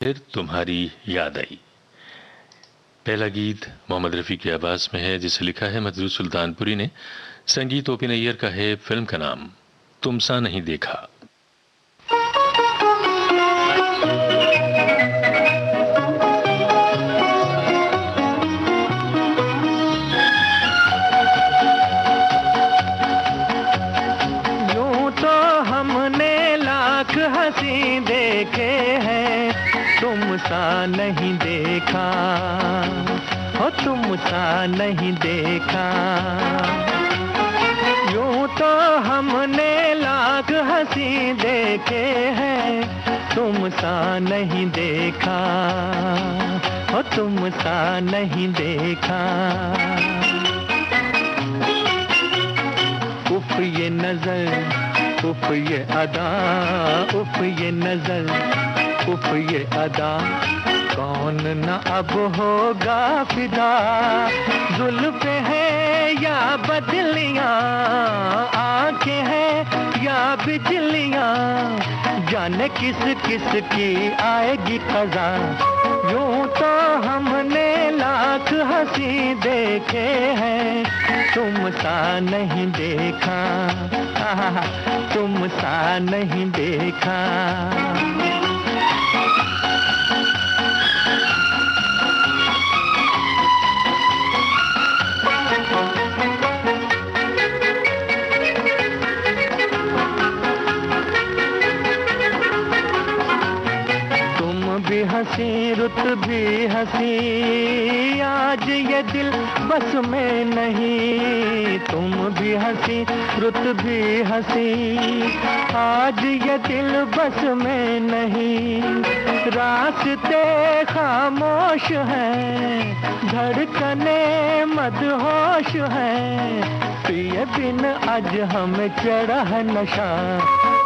फिर तुम्हारी याद आई। पहला गीत मोहम्मद रफ़ी की आवाज़ में है, जिसे लिखा है मजरूर सुल्तानपुरी ने। संगीत ओपी नैयर का है। फिल्म का नाम तुम सा नहीं देखा। यूं तो हमने लाख हंसी देखे हैं, तुम सा नहीं देखा हो, तुम सा नहीं देखा। यूं तो हमने लाख हंसी देखे हैं, तुम सा नहीं देखा हो, तुम सा नहीं देखा। उफ ये नजर, उफ ये अदा, उफ ये नजर, उफ ये अदा, कौन न अब होगा फिदा। जुल्फ़े हैं या बदलियां, आंखें हैं या बिजलियां, जाने किस किस की आएगी क़ज़ा। यूं तो हमने लाख हंसी देखे हैं, तुम सा नहीं देखा, तुम सा नहीं देखा। भी हंसी रुत भी हंसी, आज ये दिल बस में नहीं। तुम भी हंसी रुत भी हंसी, आज ये दिल बस में नहीं। रास्ते खामोश हैं, धड़कने मदहोश हैं, पिए बिन आज हमें चढ़ा है नशा।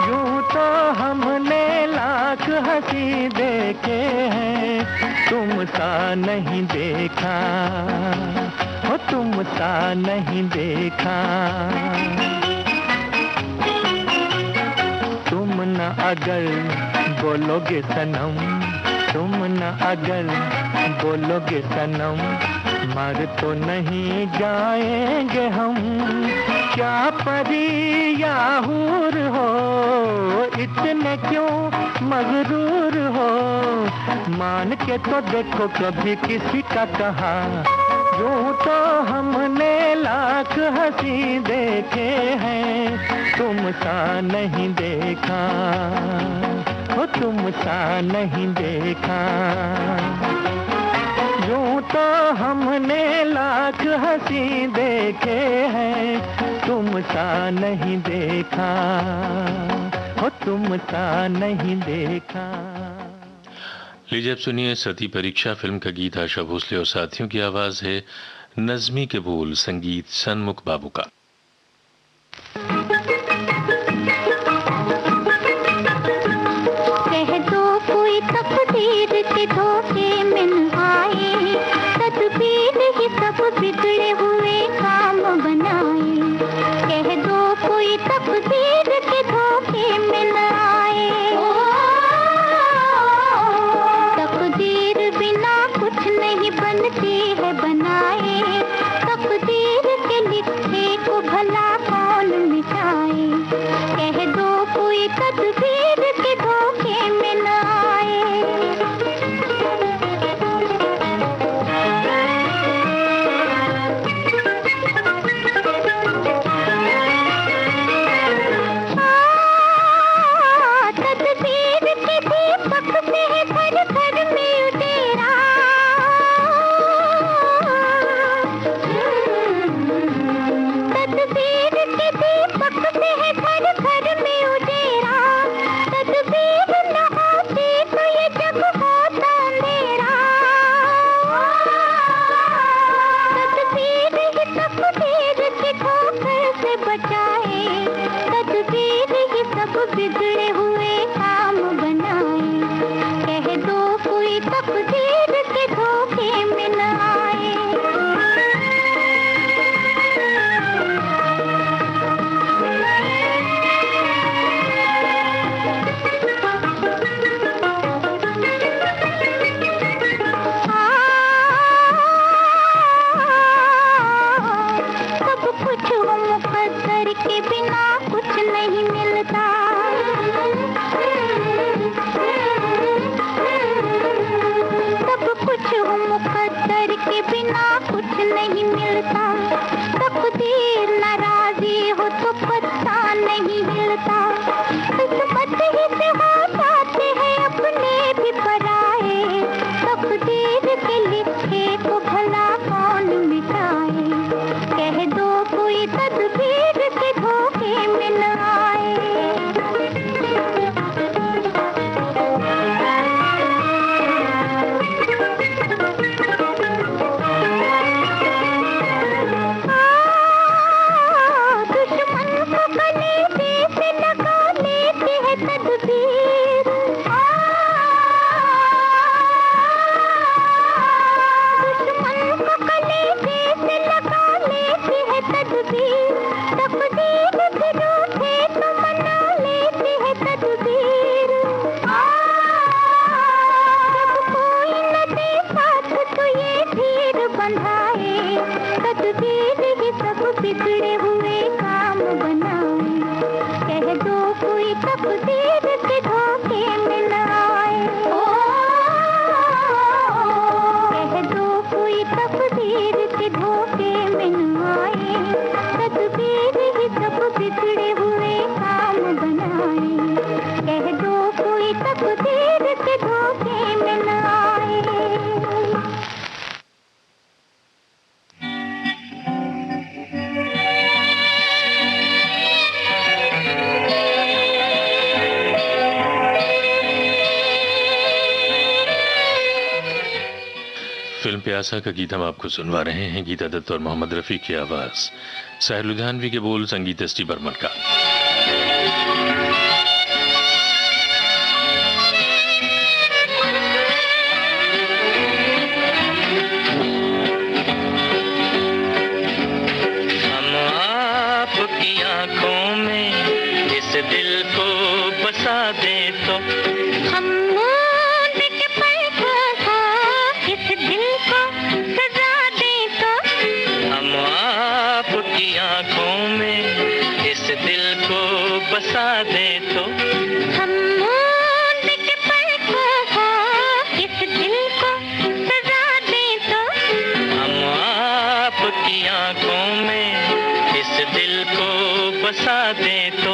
यूं तो हमने लाख हंसी देखे हैं, तुम सा नहीं देखा हो, तुम सा नहीं देखा। तुम न अगर बोलोगे सनम, तुम न अगर बोलोगे सनम, मर तो नहीं जाएंगे हम। क्या परी या हूर हो, इतने क्यों मगरूर हो, मान के तो देखो कभी किसी का कहा। यूं तो हमने लाख हंसी देखे हैं, तुम सा नहीं देखा हो, तुम सा नहीं देखा। यूं तो हमने लाख हंसी देखे हैं, तुम सा नहीं देखा हो, तुम सा नहीं देखा। लीजिए अब सुनिए सती परीक्षा फिल्म का गीत। आशा भोसले और साथियों की आवाज है। नज़्मी के बोल, संगीत सनमुख बाबू का। कह दो कोई तकदीर के धोखे में न आए, तदबीर ही सब बिगड़े हुए काम बनाए। कह दो कोई तकदीर के धोखे में न आए, तकदीर बिना कुछ नहीं बनती है बनाए। तकदीर के लिखे को भला कौन मिटाए। कह दो कोई तकदीर के धोखे में न आए। तकदीर के दीपक से घर घर में उतेरा, तकदीर के दीपक से घर घर में उतेरा। तकदीर न होती तो ये जग होता अंधेरा। तकदीर ही तकदीर के ठोकर से बचाए, तकदीर ही सब बिगड़े हुए काम बनाए। कह दो कोई तकदीर के धोखे में न आए। फिल्म प्यासा का गीत हम आपको सुनवा रहे हैं। गीता दत्त और मोहम्मद रफी की आवाज, साहिर लुधियानवी के बोल, संगीत एस.टी. बर्मन का। हम आपकी आंखों में इस दिल को बसा दे तो, हम मूंद के पलकों को इस दिल को सजा दे तो, हम आपकी आंखों में इस दिल को बसा दे तो, हम मूंद के पलकों को इस दिल को सजा दे तो, हम आपकी आंखों में इस दिल को बसा दे तो।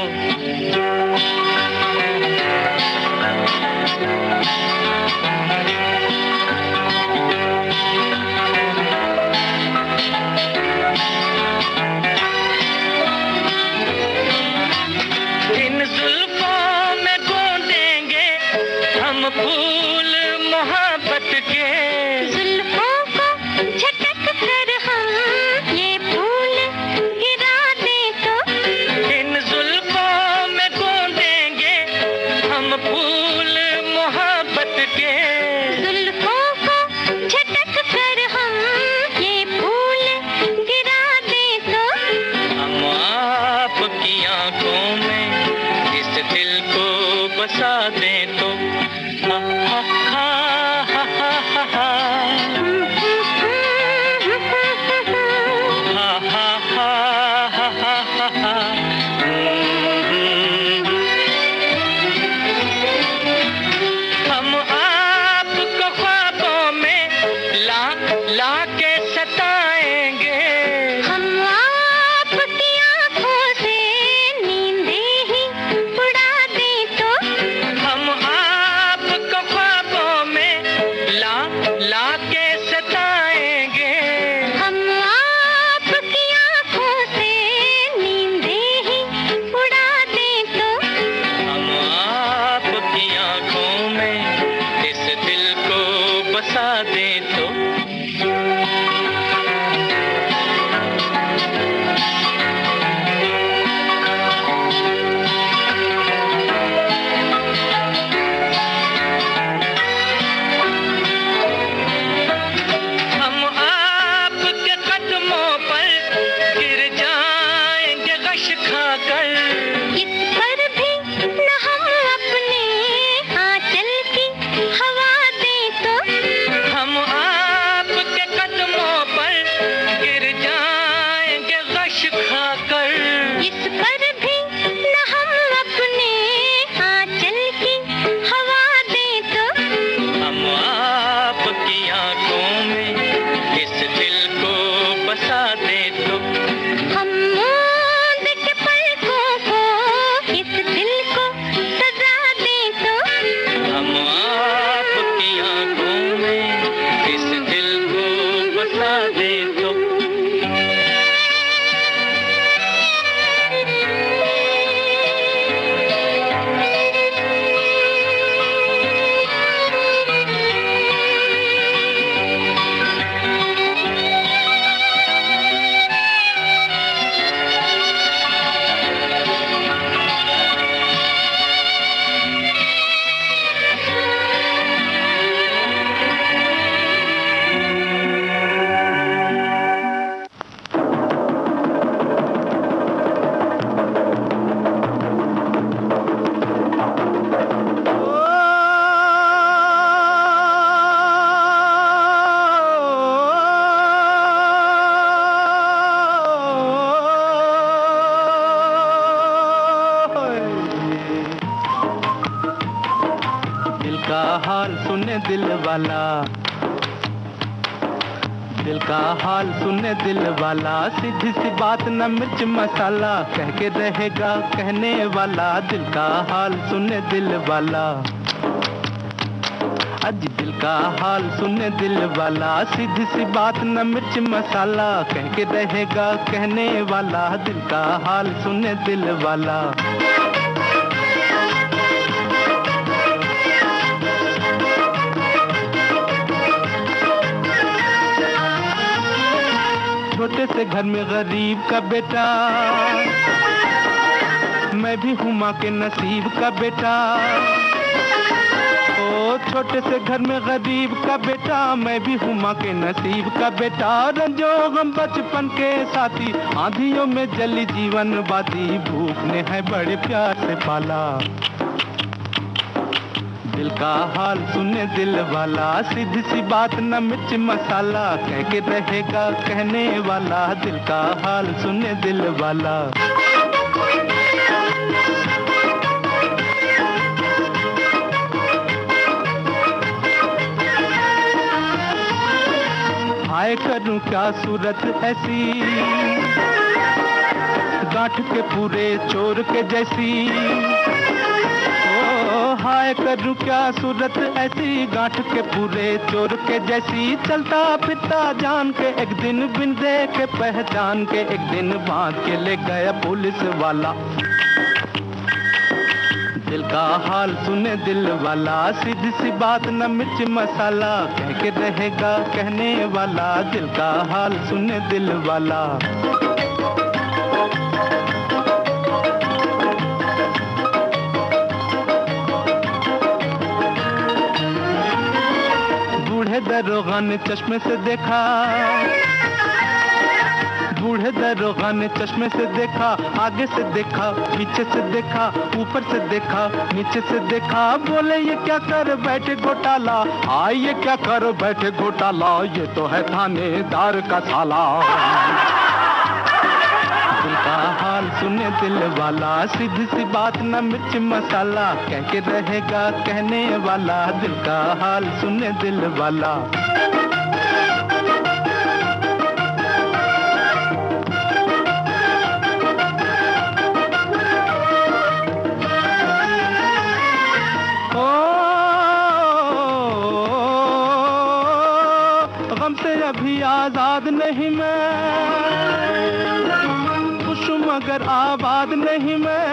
इन जुल्फों में गोंदेंगे हम फूल मोहब्बत के, जुल्फों को झटक कर हम ये फूल गिरा दे तो, इन जुल्फों में गोंदेंगे हम फूल मोहब्बत के, जुल्फों को झटक कर हम ये फूल गिरा दे तो, हम आपकी आंखों में इस दिल को बसा दे तो। हा हा हा हा हा हा हम आपको ख्वाबों में ला ला के सताएंगे, हम आपकी आँखों से नींदें ही उड़ा दे तो, हम आपको ख्वाबों में ला ला के सताएंगे, हम आपकी आँखों से नींदें ही उड़ा दे तो, हम आपकी आंखों में इस दिल को बसा दे तो। हम आपके कदमों पर गिर जाएंगे गश खाकर, इस पर भी न हम अपने आंचल की हवा दे तो, हम आपके कदमों पर गिर जाएंगे गश खाकर, इस पर भी न हम अपने आंचल की हवा दे तो, हम आपकी आंखों में इस दिल को बसा दे तो। हम मूंद के पलकों को इस दिल को सजा दे तो, हम आपकी आंखों में इस दिल को बसा दे तो। दिल का हाल सुने दिल वाला, दिल का हाल सुने दिल वाला, सीधी सी बात न मिर्च मसाला, कह के रहेगा कहने वाला, दिल का हाल सुने दिल वाला। आज दिल का हाल सुने दिल वाला, सीधी सी बात न मिर्च मसाला, कह के रहेगा कहने वाला, दिल का हाल सुने दिल वाला। छोटे से घर में गरीब का बेटा, मैं भी हूँ माँ के नसीब का बेटा। ओ छोटे से घर में गरीब का बेटा, मैं भी हूँ माँ के नसीब का बेटा। रंजो गम बचपन के साथी, आंधियों में जली जीवन बाती, भूख ने है बड़े प्यार से पाला। दिल का हाल सुने दिल वाला, सीधी सी बात न मिर्च मसाला, कह के रहेगा कहने वाला। दिल का हाल सुने दिल वाला। हाय करूं क्या सूरत ऐसी, गांठ के पूरे चोर के जैसी। हाय करूं क्या सूरत ऐसी, गांठ के पूरे चोर के जैसी। चलता फिरता जान के एक दिन, बिन देखे पहचान के एक दिन, बांध के ले गया पुलिस वाला। दिल का हाल सुने दिल वाला, सीधी सी बात न मिर्च मसाला, कह के रहेगा कहने वाला। दिल का हाल सुने दिल वाला। बूढ़े दरोगा ने चश्मे से देखा, बूढ़े दरोगा ने चश्मे से देखा, आगे से देखा पीछे से देखा, ऊपर से देखा नीचे से देखा। बोले ये क्या कर बैठे घोटाला, ये क्या कर बैठे घोटाला, ये तो है थानेदार का साला। दिल का हाल सुने दिल वाला, सीधी सी बात न मिर्च मसाला, कह के रहेगा कहने वाला। दिल का हाल सुने दिल वाला। गम से अभी आजाद नहीं मैं, खुश मगर आबाद नहीं मैं।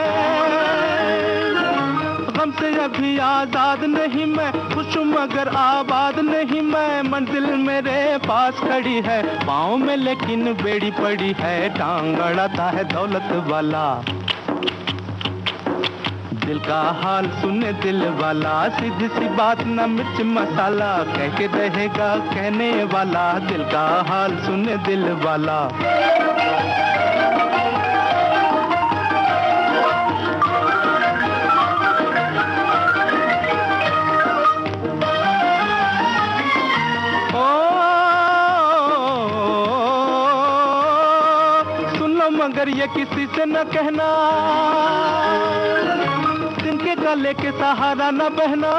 गम से अभी आजाद नहीं मैं, खुश मगर आबाद नहीं मैं। मंजिल मेरे पास खड़ी है, पाँव में लेकिन बेड़ी पड़ी है। टांग अड़ाता है दौलत वाला। दिल का हाल सुने दिल वाला, सीधी सी बात न मिर्च मसाला, कह के रहेगा कहने वाला। दिल का हाल सुने दिल वाला। सुन लो मगर ये किसी से न कहना, जिनके गले के सहारा न बहना।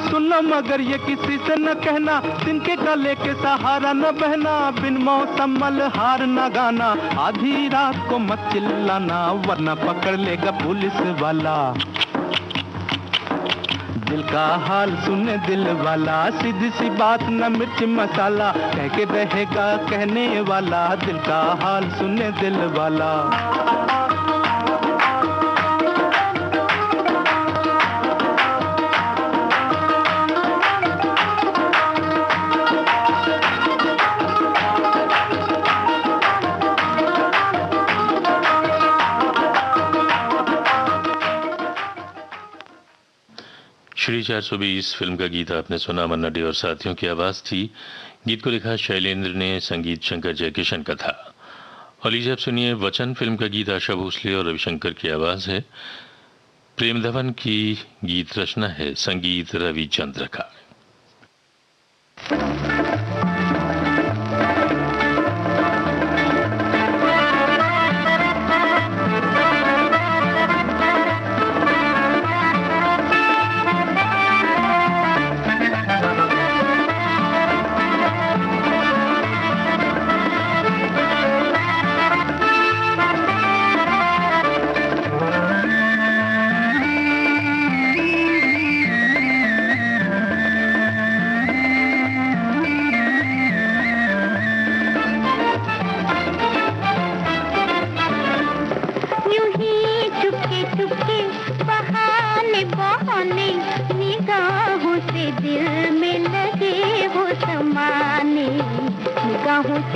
सुन लो मगर ये किसी से न कहना, जिनके गले के सहारा न बहना। बिन मौसम मल्हार न गाना, आधी रात को मत चिल्लाना, वरना पकड़ लेगा पुलिस वाला। दिल का हाल सुने दिल वाला, सीधी सी बात न मिर्च मसाला, कह के रहेगा कहने वाला। दिल का हाल सुने दिल वाला। श्री 420 फिल्म का गीत आपने सुना। मन्ना डे और साथियों की आवाज थी। गीत को लिखा शैलेंद्र ने, संगीत शंकर जयकिशन का था। और लीजिए आप सुनिए वचन फिल्म का गीत। आशा भोसले और रविशंकर की आवाज है। प्रेम धवन की गीत रचना है, संगीत रविचंद्र का।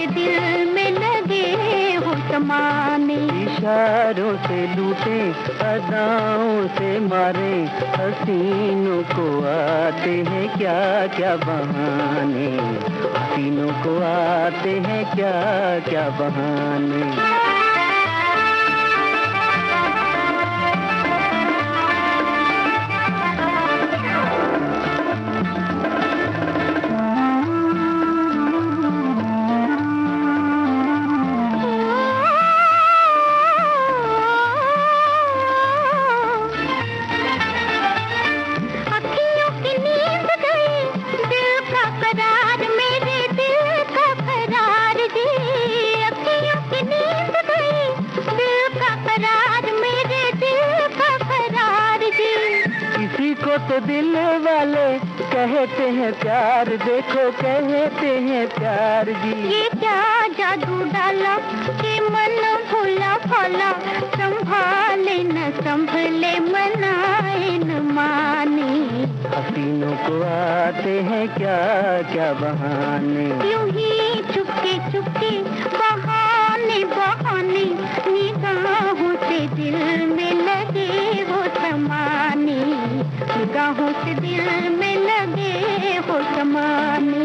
से दिल में लगे हो समाने। इशारों से लूटे, अदाओं से मारे, हसीनों को आते हैं क्या क्या बहाने, हसीनों को आते हैं क्या क्या बहाने। तो दिल वाले कहते हैं प्यार, देखो कहते हैं प्यार जी। ये क्या जादू डाला कि मन भोला भोला, संभाले न संभले मनाए न माने। हसीनों को आते हैं क्या क्या बहाने, यूं ही चुपके चुपके बहाने बहाने, निगाहों से दिल में लगे वो समाने, निगाहों से दिल में लगे हो समाने।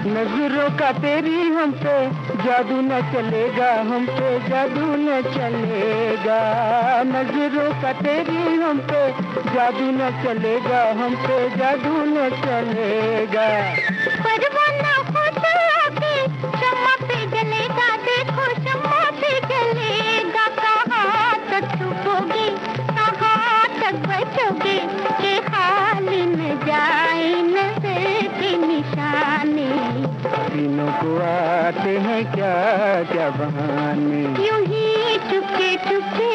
नजरों का तेरी हम पे जादू न चलेगा, हम पे जादू न चलेगा। नजरों का तेरी हम पे जादू न चलेगा, हम पे जादू न चलेगा। परवाना हो चला के शम्मा पे जलेगा, देखो शम्मा पे जलेगा। कहाँ तक छुपोगे, कहाँ तक बचोगे, के हाल न जाए नजर के निशाने। हसीनों को आते हैं क्या क्या बहाने, यूं ही चुपके चुपके।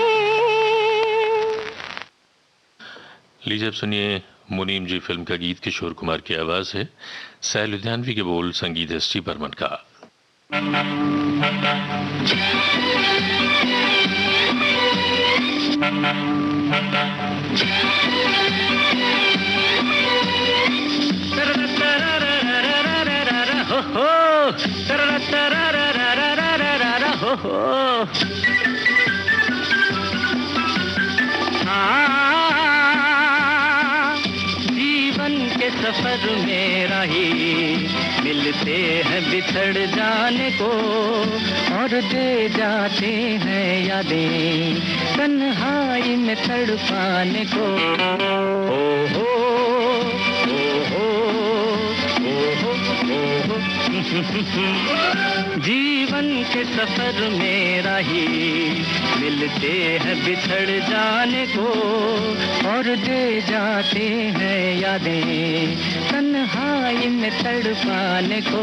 लीजिए अब सुनिए मुनीम जी फिल्म का गीत किशोर कुमार की आवाज है, सैल लुधियानवी के बोल, संगीत एस टी बर्मन का। जीवन के सफर में राही मिलते हैं बिछड़ जाने को, और दे जाते हैं यादें तन्हाई में तड़पाने को। ओ हो जीवन के सफर में राही मिलते हैं बिछड़ जाने को, और दे जाते हैं यादें तन्हाई में तड़पाने को।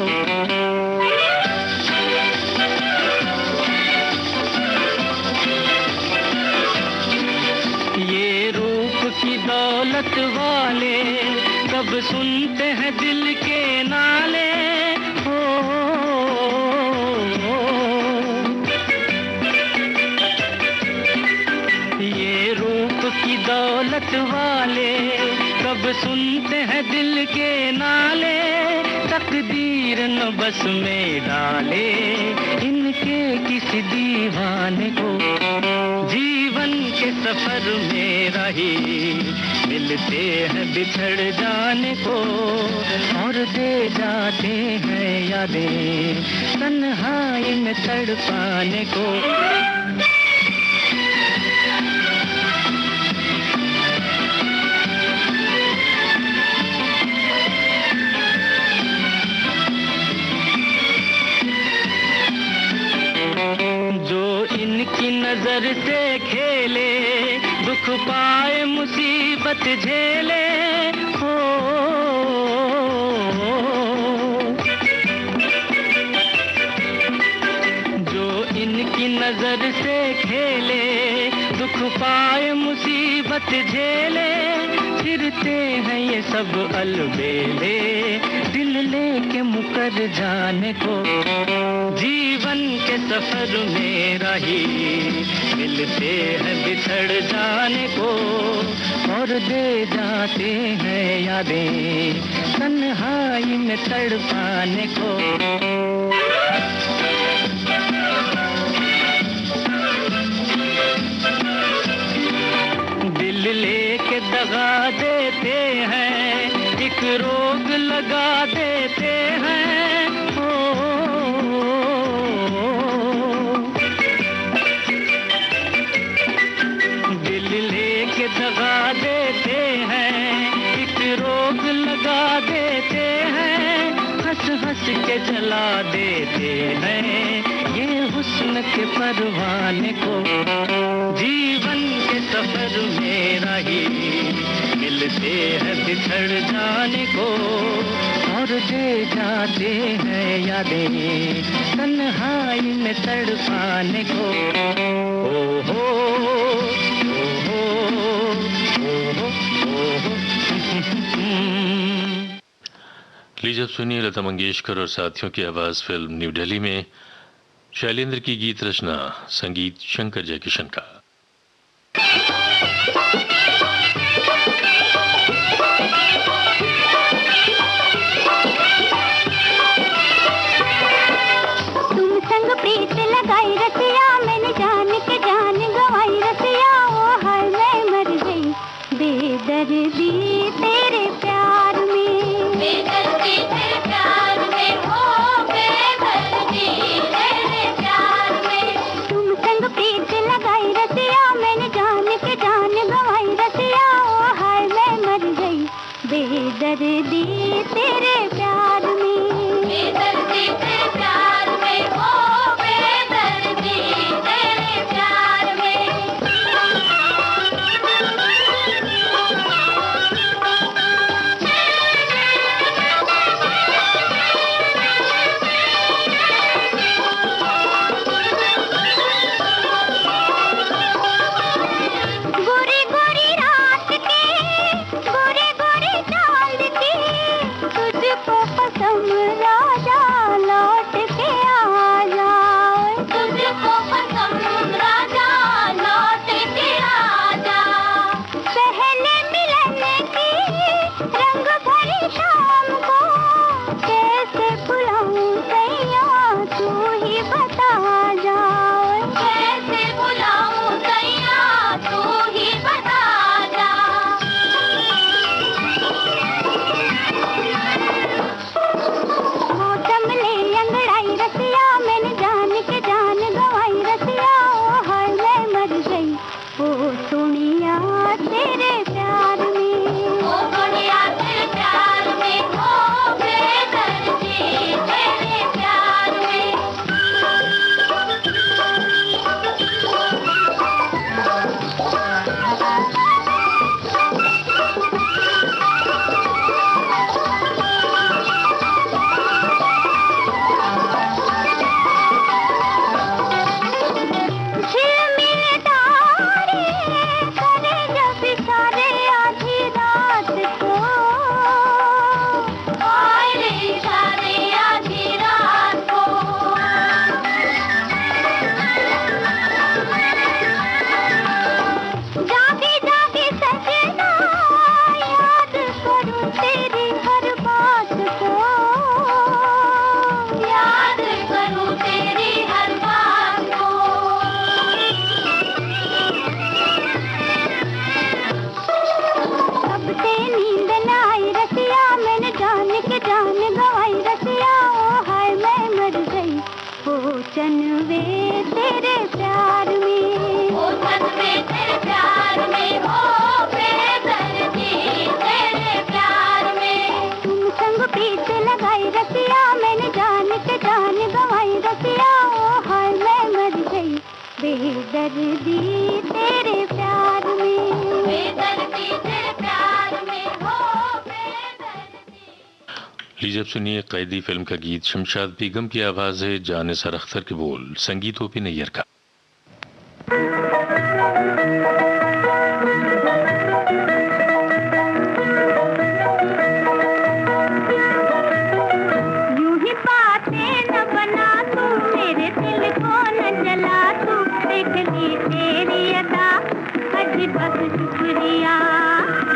ये रूप की दौलत वाले कब सुनते हैं दिल के नाले। ये रूप की दौलत वाले कब सुनते हैं दिल के नाले, तकदीर न बस में डाले इनके किसी दीवाने को। जीवन के सफर में राही मिलते हैं बिछड़ जाने को, और दे जाते हैं यादें तन्हाई में तड़पाने को। इनकी नजर से खेले दुख पाए मुसीबत झेले। हो जो इनकी नजर से खेले दुख पाए मुसीबत झेले, फिरते हैं ये सब अलबेले, दिल लेके मुकर जाने को। जीवन के सफर में राही मिलते हैं बिछड़ जाने को, और दे जाते हैं यादें तन्हाई में तड़पाने को। दिल लेके दगा देते हैं, एक रोग लगा देते हैं। दिल लेके दगा देते हैं, एक रोग लगा देते हैं। हंस हंस के जला देते हैं ये हुस्न के परवाने को। जीवन के सफर में राही मिलते हैं बिछड़ जाने को, और दे जाते हैं यादें तन्हाई में तड़पाने को। ओ हो ओ हो ओ हो ओ हो। लीजिए अब सुनिए लता मंगेशकर और साथियों की आवाज फिल्म न्यू दिल्ली में शैलेंद्र की गीत रचना, संगीत शंकर जयकिशन का। तुम संग प्रीत लगाई रसिया, मैंने जान के जान गवाई रसिया। ओ हाय मैं मर गई बेदर्दी तेरे प्यार में, बेदर्दी तेरे प्यार में, हो बेदर्दी तेरे प्यार में। तुम संग प्रीत लगाई रसिया, मैंने जान के जान गवाई रसिया। ओ हाय मैं मर गई बेदर्दी तेरे प्यार में, बेदर्दी तेरे प्यार में, हो बेदर्दी तेरे प्यार में। गोरी गोरी रात के गोरे गोरे चांद के, तुझको कसम राजा लौट के आ जाओ। तुझको कसम राजा लौट के आ जा। पहले मिलन की रंग भरी शाम को कैसे भुलाऊं सैया तू ही बता जाओ। कैसे भुलाऊं सैया तू ही बता जा। मौसम ले अंगड़ाई रसिया, मैंने जान के जान गवाई रसिया। ओ हाय मैं मर गई ओ सोनिया तेरे प्यार में, ओ सोनिया तेरे प्यार में, हो बेदर्दी तेरे प्यार में। झिलमिलदारे करे जब इशारे आधी रात को, आए रे इशारे आधी रात को। जागे जागे सजना याद करूं तेरी हर बात को, याद करूं तेरी हर बात को। अब से नींद न आई रसिया, मैंने जान के जान गवाई रसिया। ओ हाय मैं मर गई ओ चनवे तेरे प्यार में, ओ चनवे तेरे प्यार में, हो बेदर्दी तेरे प्यार में। तुम संग प्रीत लगाई रसिया, मैंने जान के जान गवाई रसिया। ओ हाय मैं मर गई बेदर्दी तेरे प्यार में, बेदर्दी तेरे प्यार में, हो बेदर्दी। लीजिए अब सुनिए कैदी फिल्म का गीत, शमशाद बेगम की आवाज है, जानिसार अख्तर के बोल, संगीत ओपी नैयर का। अजी बस शुक्रिया,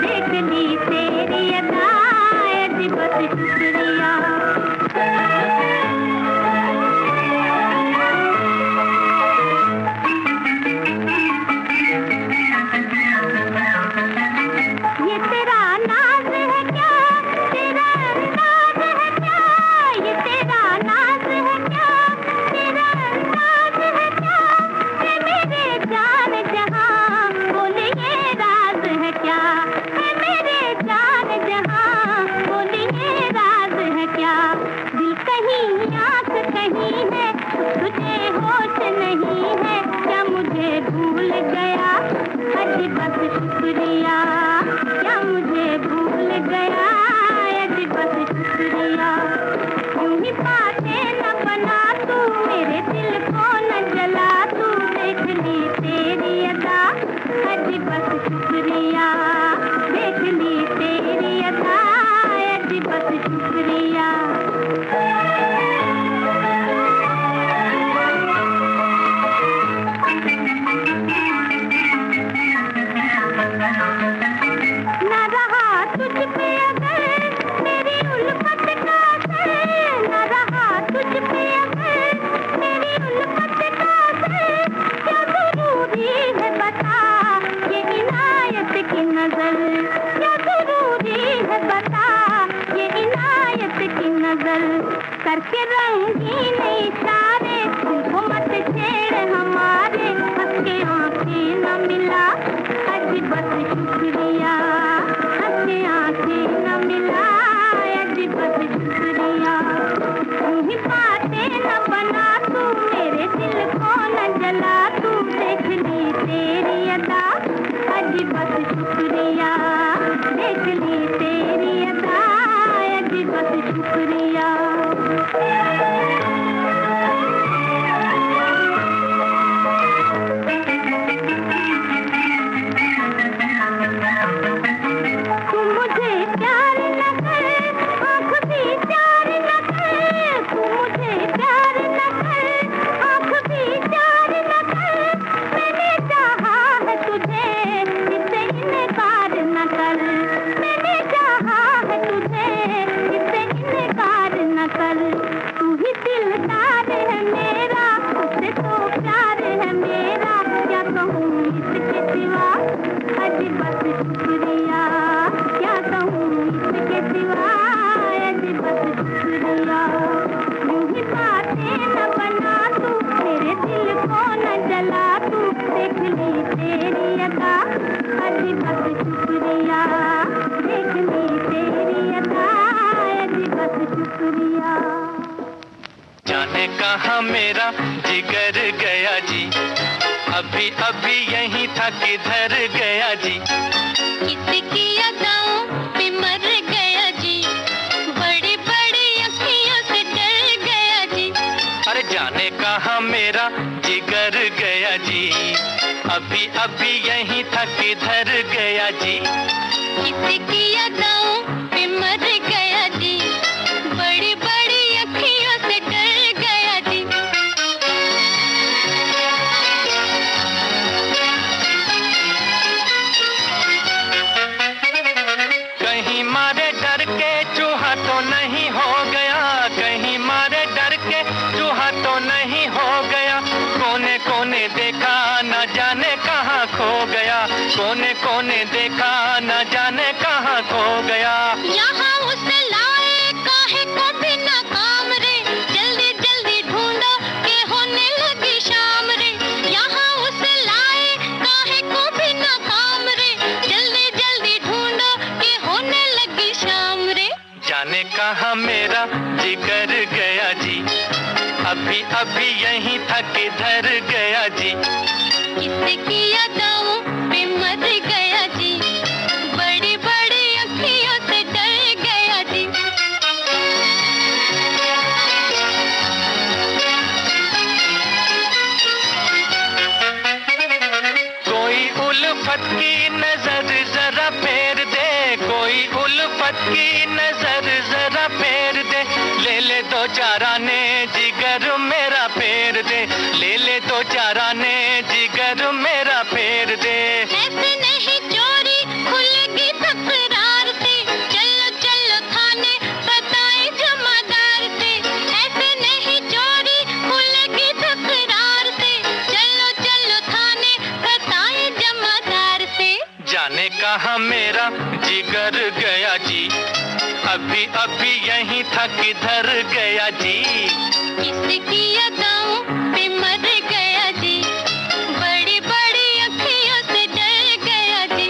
देख ली तेरी अदा, अजी बस शुक्रिया। ये तेरा नाज है क्या, तेरा अंदाज है क्या, ये तेरा नाज है क्या, तेरा अंदाज है क्या, है मेरे जान जहां, बोले ये राज है क्या, है मेरे जान जहां, बोले ये राज है क्या। दिल कहीं आंख कहीं है, तुझे होश नहीं है, क्या मुझे भूल गया, अजी बस शुक्रिया, क्या मुझे भूल गया, अजी बस शुक्रिया। यूं ही बातें न बना तू, मेरे दिल को न जला तू, देख ली तेरी अदा, अजी बस शुक्रिया, देख ली तेरी अदा, अजी बस शुक्रिया। ना रहा तुझ पे अगर मेरी उल्फत का असर, ना रहा तुझ पे अगर मेरी उल्फत का असर, क्या जरूरी है बता ये इनायत की नजर, क्या जरूरी है बता ये इनायत की नजर। करके रंगीन इशारे दिल को मत छेड़ हमारे, हंस के आंखें न मिला, अजी बस शुक्रिया, हंस के आंखें न मिला, अजी बस शुक्रिया। यूं ही बातें न बना तू, मेरे दिल को न जला तू, देख ली तेरी अदा, अजी बस शुक्रिया, देख ली तेरी अदा, अजी बस शुक्रिया। तू मुझे प्यार न कर, आँख भी प्यार न कर, तू मुझे प्यार न कर, आँख भी प्यार न कर, मैंने चाहा है तुझे, इससे इनकार न कर, मैंने चाहा है तुझे, इससे इनकार न कर। तू ही दिलदार है मेरा, उससे तो प्यार है मेरा, क्या कहूँ इसके सिवा, अजी बस शुक्रिया, क्या कहूँ इसके सिवा, अजी बस शुक्रिया। यूं ही बातें न बना तू, मेरे दिल को न जला तू, देख ली तेरी अदा, अजी बस शुक्रिया, देख ली तेरी अदा, अजी बस शुक्रिया। जाने कहाँ मेरा जिगर गया जी, अभी अभी यहीं था किधर गया जी। किसकी अदाओं पे मर गया जी, बड़ी बड़ी अखियों से डर गया जी। अरे जाने कहाँ मेरा जिगर गया जी, अभी अभी यहीं था किधर गया जी। किसकी अदाओं पे मर गया जी, बड़ी बड़ी अखियों से डर गया जी। कहीं मारे डर के चूहा तो नहीं हो गया, कहीं मारे डर के चूहा तो नहीं हो गया। कोने कोने देखा न जाने कहाँ खो गया, कोने कोने देखा न जाने कहाँ खो गया। यहाँ उसे लाए काहे को भी नाकाम रे, जल्दी जल्दी ढूंढो के होने लगी शाम रे। यहाँ उसे लाए काहे को भी नाकाम रे, जल्दी जल्दी ढूंढो के होने लगी शाम रे। जाने कहाँ मेरा जिगर गया जी, अभी अभी यहीं था किधर गया जी। किसकी अदाओं पे मर गया जी, बड़ी बड़ी अखियों से डर गया जी। कोई उल्फत की नजर जरा फेर दे, कोई उल्फत की नजर जरा फेर दे। ले ले दो चार आने जिगर मेरा फेर दे, ले ले दो चार आने जिगर मेरा फेर दे। ऐसे कहाँ मेरा जिगर गया जी, अभी अभी यहीं था किधर गया जी। किसकी अदाओं पे मर गया जी, बड़ी बड़ी अखियों से डर गया जी।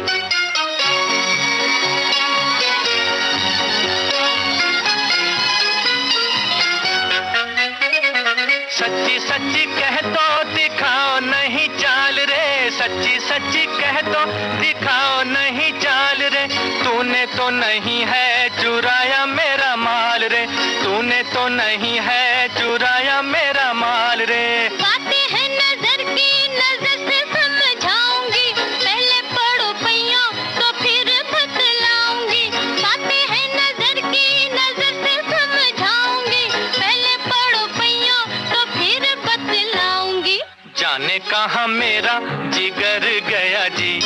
सच्ची सच्ची कह दो दिखाओ नहीं चाल रे, सच्ची सच्ची कह दो दिखाओ नहीं चाल रे। तूने तो नहीं है चुराया मेरा माल रे, तूने तो नहीं है चुराया मेरा माल रे। बातें हैं नजर की, नजर से समझाऊंगी, पहले पढ़ो पैया तो फिर बतलाऊंगी। बातें हैं नजर की, नजर से समझाऊंगी, पहले पढ़ो पैया तो फिर बतलाऊंगी। जाने कहाँ मेरा जिगर गया जी,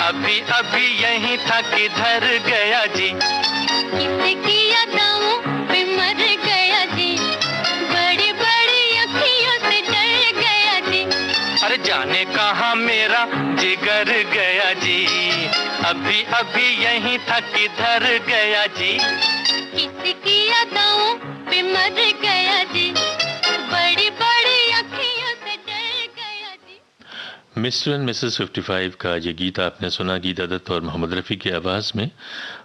अभी अभी यहीं था किधर गया जी। किसकी अदाओं पे मर गया जी, बड़ी बड़ी अखियों से डर गया जी। अरे जाने कहाँ मेरा जिगर गया जी, अभी अभी यहीं था किधर गया जी। किसकी अदाओं पे मर गया जी, बड़ी बड़ी अखियों से डर गया जी। मिस्टर एंड मिसेस 55 का ये गीत आपने सुना, गीता दत्त और मोहम्मद रफ़ी की आवाज़ में।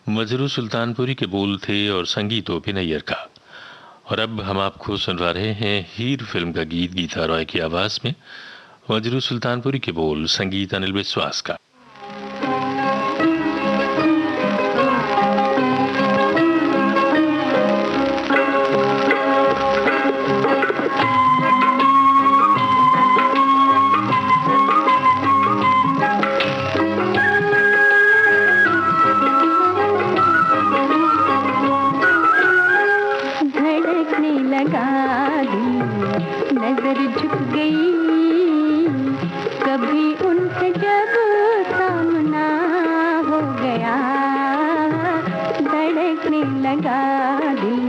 मजरू सुल्तानपुरी के बोल थे और संगीत ओ.पी. नैयर का। और अब हम आपको सुनवा रहे हैं हीर फिल्म का गीत गीता रॉय की आवाज़ में। मजरू सुल्तानपुरी के बोल, संगीत अनिल विश्वास का। नजर झुक गई कभी उनसे जब सामना हो गया, धड़कने लगा दिल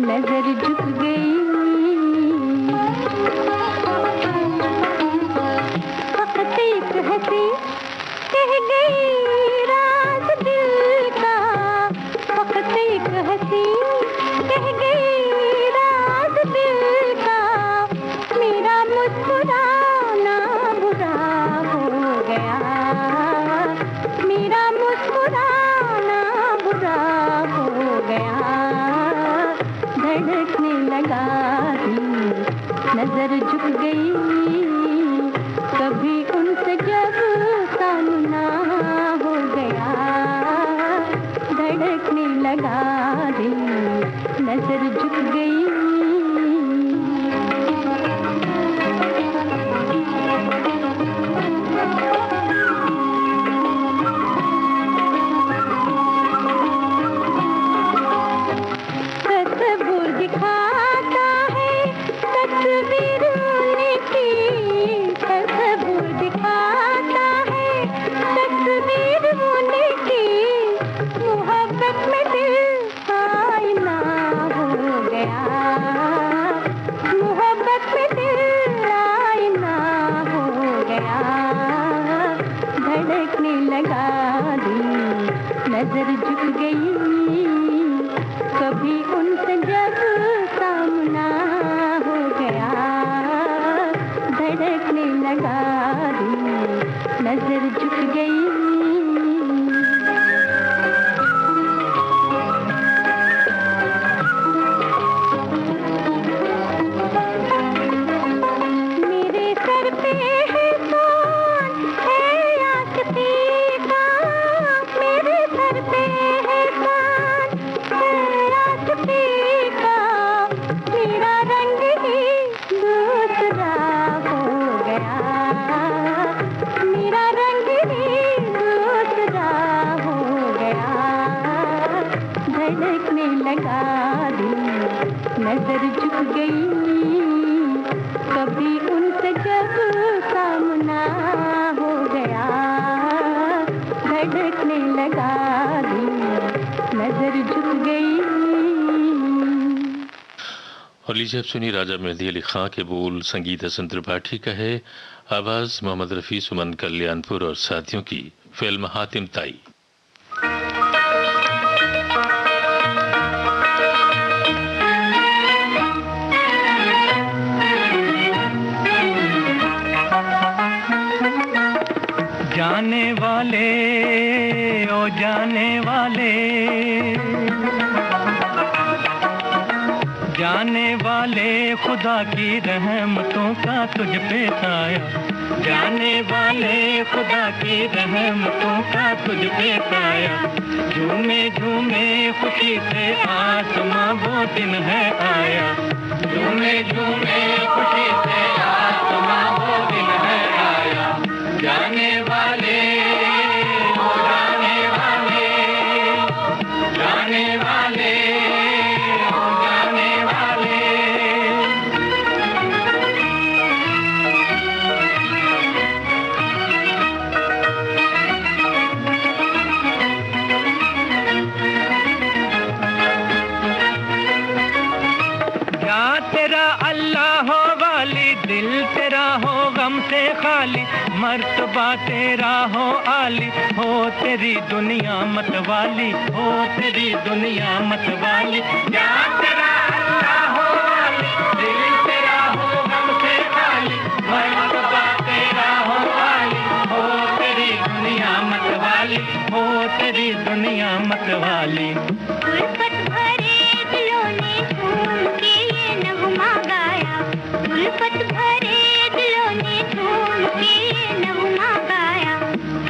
नजर झुक गई। फकत एक हंसी कह गई राज दिल का, फकत एक हंसी कह गई राज दिल का। मेरा मुस्कुराना बुरा हो गया, मेरा मुस्कुराना बुरा हो गया। धड़कने लगा दिल नजर झुक गई कभी उनसे जब सामना हो गया, धड़कने लगा दिल नजर झुक गई। तस्वीर दिखाता है तस्वीर उनकी, तस्वीर दिखाता है तस्वीर उनकी। मोहब्बत में दिल आईना हो गया, मोहब्बत में दिल आईना हो गया। धड़कने लगा दिल नजर झुक गई कभी उनसे जब सामना हो गया, धड़कने लगा दिल नजर झुक गई। मेरे सर पे है कौन है आशिकी का, मेरे सर पे है कौन है आशिकी का। मेरा रंग ही दूसरा हो गया, मेरा रंग ही दूसरा हो गया। धड़कने लगा दिल नजर झुक गई कभी उनसे जब सामना हो गया, धड़कने लगा दिल नजर झुक गई। और लीजिए अब सुनिए राजा मेहदी अली खां के बोल, संगीत हसन त्रिपाठी का है, आवाज़ मोहम्मद रफ़ी, सुमन कल्याणपुर और साथियों की। फिल्म हातिम ताई। जाने वाले ओ जाने वाले, जाने वाले खुदा की रहमतों का तुझ पे साया, जाने वाले खुदा की रहमतों का तुझ पे साया। झूमे झूमे खुशी से आसमां वो दिन है आया, झूमे झूमे खुशी से आसमां वो दिन है आया। जाने वाले ओ जाने वाले, जाने वाले ओ जाने वाले। या तेरा अल्लाह हो वाली, दिल तेरा हो गम से खाली, मर्तबा तेरा हो आली, हो तेरी दुनिया मत वाली, हो तेरी दुनिया मत वाली। या तेरा अल्लाह हो वाली, दिल तेरा हो गम से खाली, मर्तबा तेरा हो आली, हो तेरी दुनिया मत वाली, हो तेरी दुनिया मत वाली। उल्फत भरे दिलों ने झूम के ये नगमा गाया, उल्फत भरे दिलों ने झूम के ये नगमा गाया।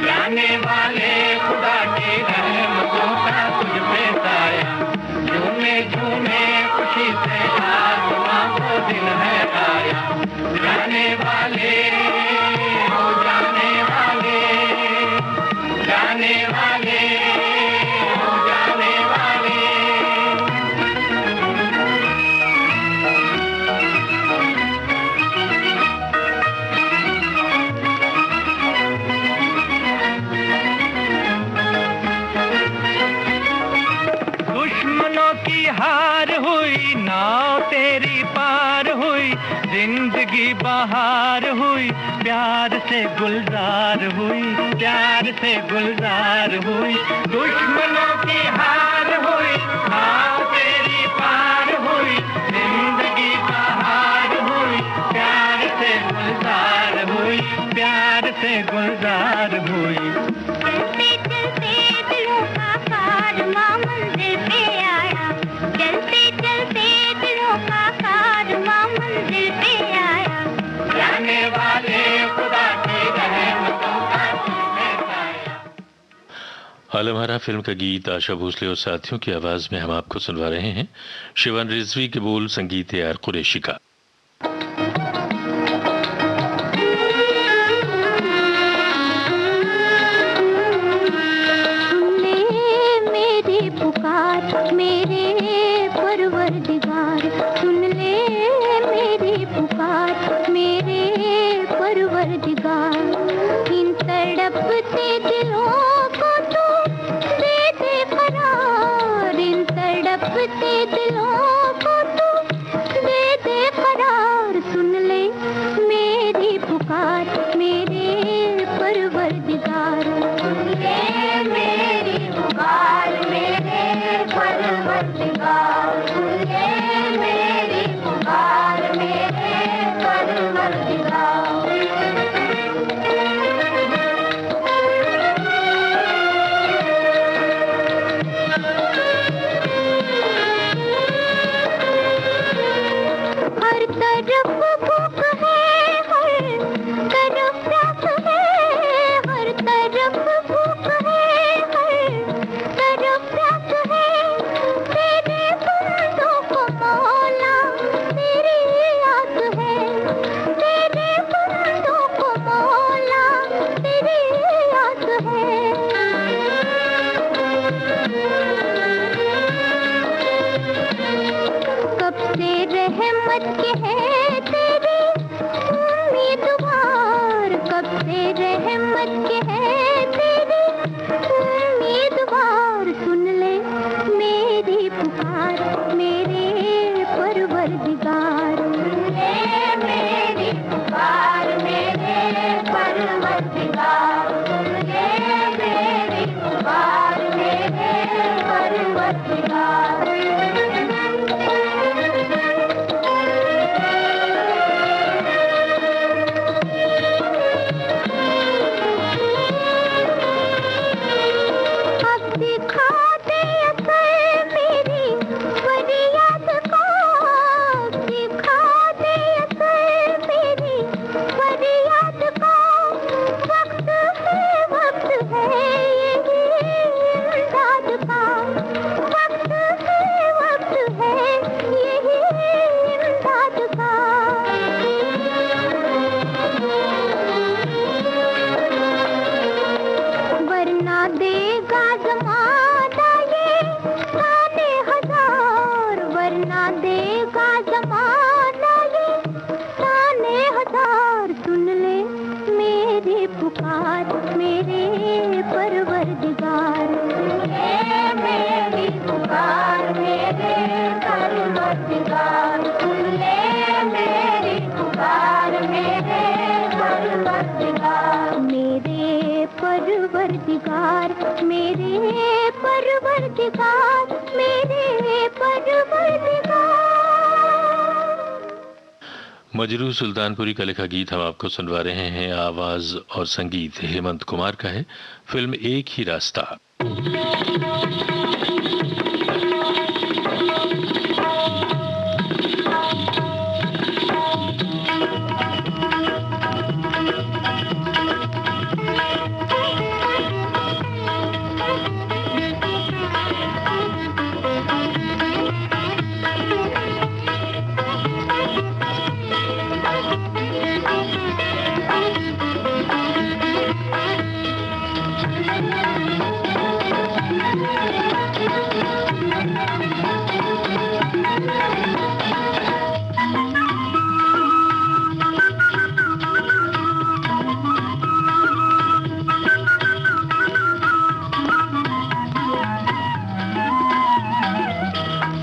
जाने वाले खुदा की रहमतों का तुझ पे साया, झूमे झूमे खुशी से आसमां वो दिन है आया। जाने वाले ओ जाने वाले, जाने वाले ओ जाने वाले। दुश्मनों की हार हुई, नाव तेरी पार हुई, जिंदगी बहार हुई, प्यार से गुलजार हुई, प्यार से गुलजार हुई। दुश्मनों की हार हुई, नाव तेरी पार हुई, जिंदगी बहार हुई, प्यार से गुलजार हुई, प्यार से गुलजार हुई। चलते चलते दिलों का कारवां मंजिल पे आया, चलते चलते दिलों का कारवां मंजिल पे आया। जाने वाले खुदा की रहमतों का तुझ पे साया। आलमहारा फिल्म का गीत आशा भोसले और साथियों की आवाज में हम आपको सुनवा रहे हैं। शिवन रिजवी के बोल, संगीत ए आर कुरैशी का। पुकार मेरे परवरदिगार, सुन ले मेरी पुकार मेरे परवरदिगार। इन तड़पते दिलों को तू दे दे करार, इन तड़पते दिलों को तू दे दे करार। सुन ले मेरी पुकार मेरे परवरदिगार, सुन ले मेरी पुकार मेरे परवरदिगार, सुन ले मेरी पुकार मेरे परवरदिगार। हर तरफ भूख है, हर तरफ प्यास है, हर तरफ भूख है, हर तरफ प्यास है। तेरे बंदों को मौला तेरी आस है, तेरे बंदों को मौला तेरी आस है। कब से रहमत के है तेरे उम्मीदवार, कब से रहमत के है तेरे उम्मीदवार। सुन ले मेरी पुकार मेरे परवरदिगार, सुन ले मेरी पुकार मेरे परवरदिगार, सुन ले मेरे परवरदिगार, मेरी पुकार मेरे परवरदिगार, सुन ले मेरी पुकार मेरे परवरदिगार, मेरे परवरदिगार, मेरे परवरदिगार, मेरे परवरदिगार। मजरू सुल्तानपुरी का लिखा गीत हम आपको सुनवा रहे हैं। आवाज और संगीत हेमंत कुमार का है। फिल्म एक ही रास्ता।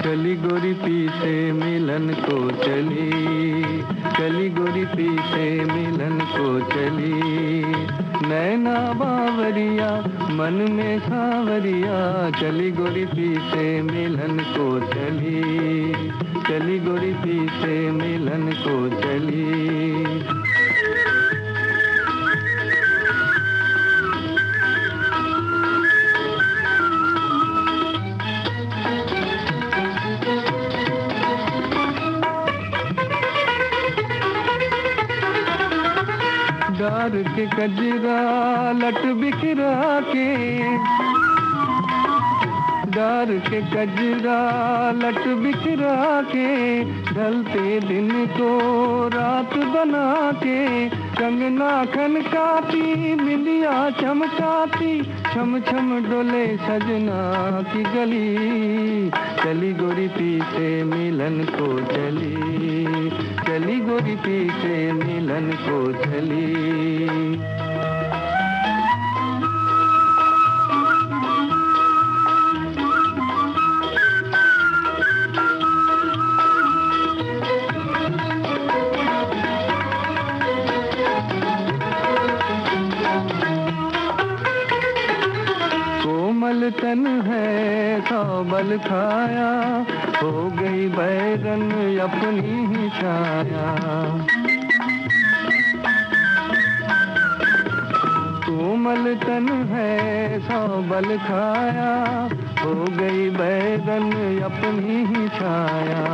चली गोरी पीछे मिलन को चली, चली गोरी पीछे मिलन को चली, नैना बावरिया मन में सावरिया, चली गोरी पीछे मिलन को चली, चली गोरी पीछे मिलन को चली। डार के कजरा लट बिखरा के, डार के कजरा लट बिखरा के, ढलते दिन को रात बना के, कंगना खनकाती बिंदिया चमकाती, छम छम डोले सजना की गली, चली गोरी पीछे मिलन को चली, चली गोरी पीछे मिलन को चली। कोमल तन है सौ बल खाया, हो गई बैरन अपनी ही छाया, कोमल तन है सौ बल खाया, हो गई बैरन अपनी ही छाया,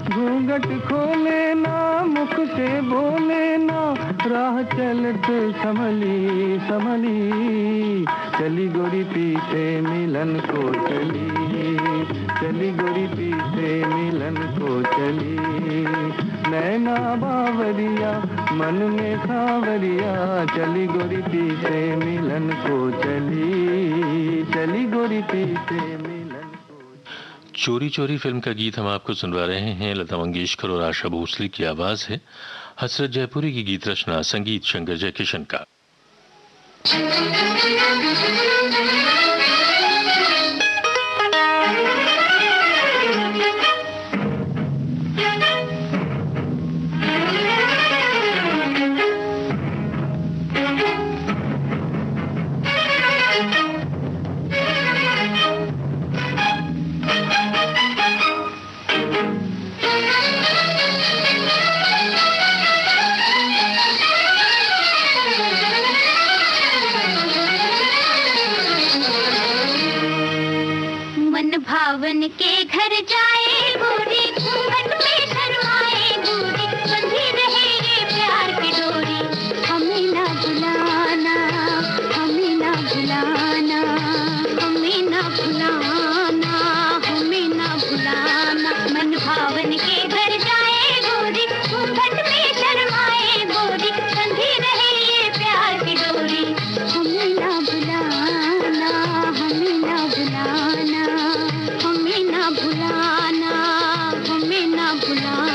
घूंघट खोले ना मुख से बोले ना, राह चलत संभली संभली, चली गोरी पीछे मिलन को चली, चली गोरी पीछे मिलन को चली, नैना बावरिया मन में सावरिया, चली गोरी पीछे मिलन को चली, चली गोरी पीछे मिलन को। चोरी चोरी फिल्म का गीत हम आपको सुनवा रहे हैं। लता मंगेशकर और आशा भोसले की आवाज है। हसरत जयपुरी की गीत रचना, संगीत शंकर जयकिशन का। भावन के घर जाए गोरी, घूंघट में शर्माए गोरी, बंधी रहे ये प्यार की डोरी, हमें ना भुलाना, हमें ना भुलाना, हमें ना भुलाना, हमें ना भुलाना। मन भावन के घर जाए गोरी, घूंघट में शर्माए गोरी, बंधी रहे ये प्यार की डोरी, हमें ना भुलाना, हमें ना भुलाना, हमें ना भुलाना, हमें ना भुलाना।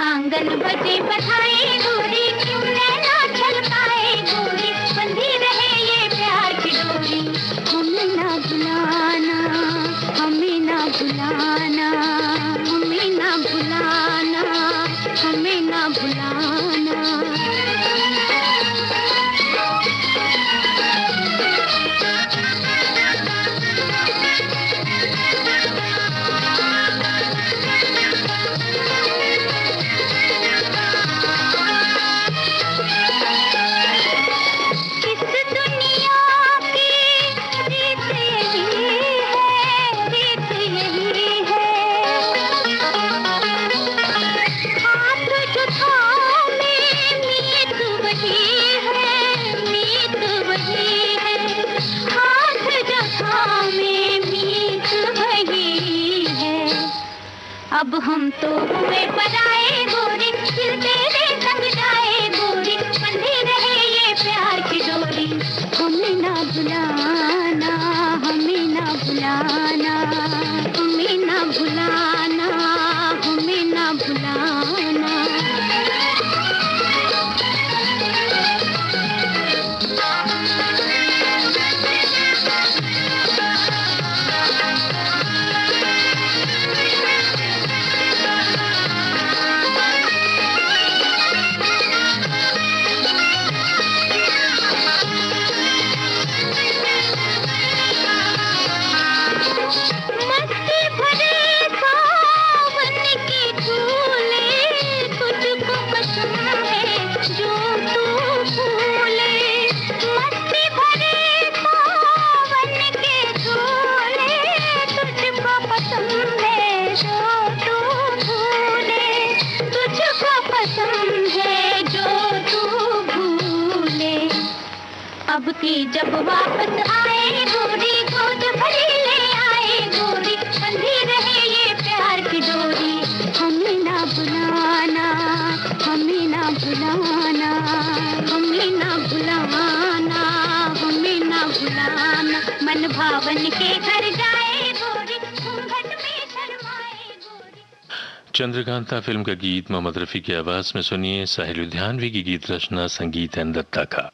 आंगन बजे बधाई गोरी, क्यों नैना छलकाए गोरी, बंधी रहे ये प्यार की डोरी। हमें ना भुलाना, हमें ना भुलाना, हमें ना भुलाना, हमें ना भुलाना। अब हम तो हुए पराए गोरी, दिल तेरे संग जाए गोरी, बंधी रहे ये प्यार की डोरी। हमें ना भुलाना, हमें ना भुलाना, हमें ना भुलाना, हमें ना भुलाना। अब की जब वापस आए गोरी, गोद भरी ले आए गोरी, बंधी रहे ये प्यार की डोरी। हमें ना भुलाना, हमें ना भुलाना, हमें ना भुलाना, हमें ना भुलाना। मन भावन के घर जाए गोरी, घूंघट में शर्माए गोरी। चंद्रकांता फिल्म का गीत मोहम्मद रफी की आवाज में सुनिए साहिल लुधियानवी की गीत रचना, संगीत एन दत्ता का।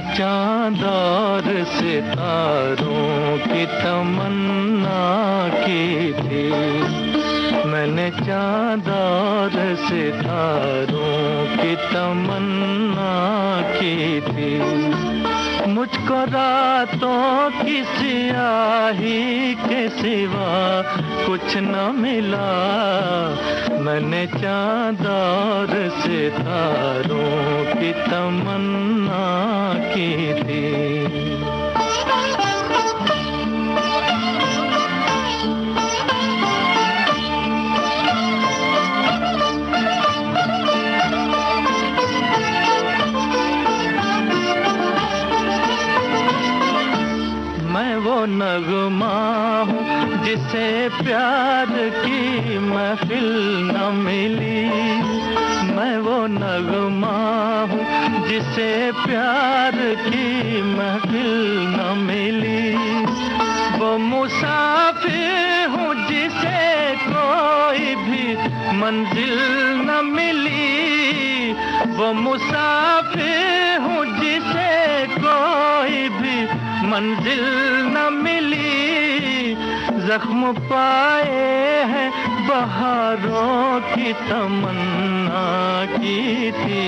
चाँद और सितारों की तमन्ना की थी, मैंने चाँद और सितारों की तमन्ना की थी। मुझको रातों की स्याही के सिवा कुछ न मिला, मैंने चाँद और सितारों की तमन्ना की थी। मैं वो नगमा हूँ जिसे प्यार की महफिल न मिली, मैं वो नगमा हूँ जिसे प्यार की महफिल न मिली। वो मुसाफिर हूँ जिसे कोई भी मंजिल न मिली, वो मुसाफिर हूँ जिसे कोई भी मंजिल न मिली। जख्म पाए हैं बहारों की तमन्ना की थी,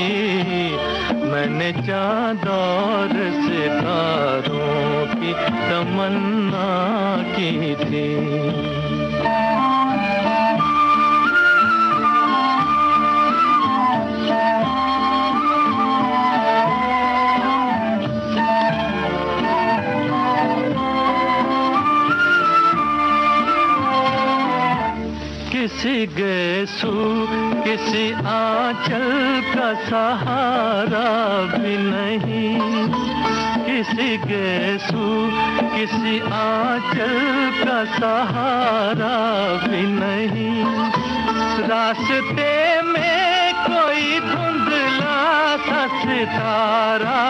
मैंने चाँद और सितारों की तमन्ना की थी। किसी गेसू किसी आंचल का सहारा भी नहीं, किसी गेसू किसी आंचल का सहारा भी नहीं, रास्ते में कोई धुंधला सा सितारा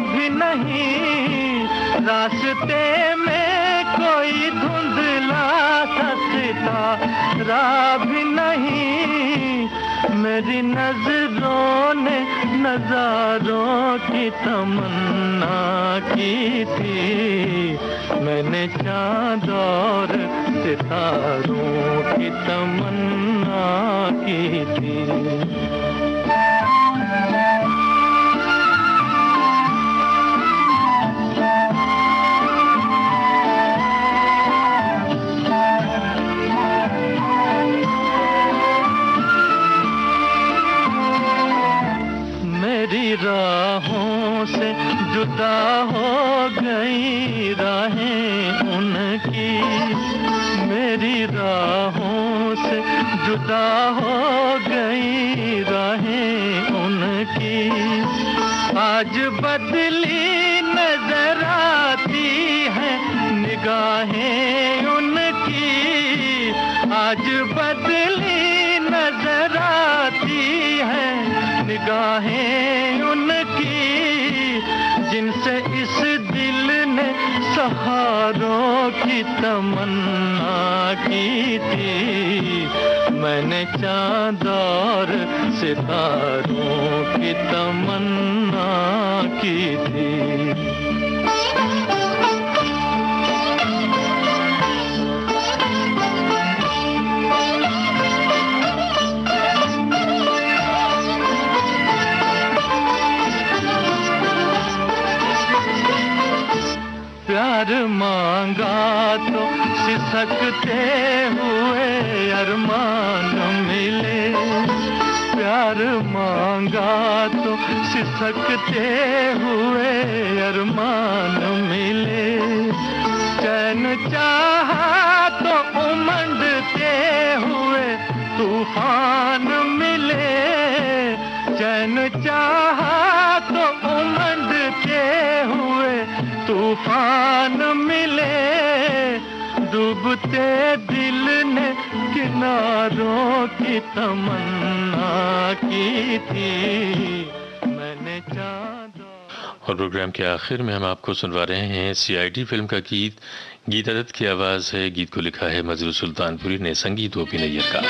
भी नहीं, रास्ते में कोई धुंधला सा सितारा भी नहीं। मेरी नजरों ने नजारों की तमन्ना की थी, मैंने चांद और सितारों की तमन्ना की थी। मेरी राहों से जुदा हो गई राहें उनकी, मेरी राहों से जुदा हो गई राहें उनकी। आज बदली नजर आती है निगाहें उनकी, आज बदली नजर आती है निगाहें उनकी, जिनसे इस दिल ने सहारों की तमन्ना की थी। मैंने चांद और सितारों की तमन्ना की थी। प्यार मांगा तो सिसकते हुए अरमान मिले, प्यार मांगा तो सिसकते हुए अरमान मिले, चैन चाहा तो उमंडते हुए तूफान मिले, चैन चाहा तो उमंडते हुए तूफान मिले, डूबते दिल ने किनारों की तमन्ना की थी, मैंने चांद। और प्रोग्राम के आखिर में हम आपको सुनवा रहे हैं सीआईडी फिल्म का गीत। गीता दत्त की आवाज है, गीत को लिखा है मजरू सुल्तानपुरी ने, संगीत ओपी नैयर का।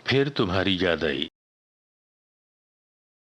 फिर तुम्हारी याद आई।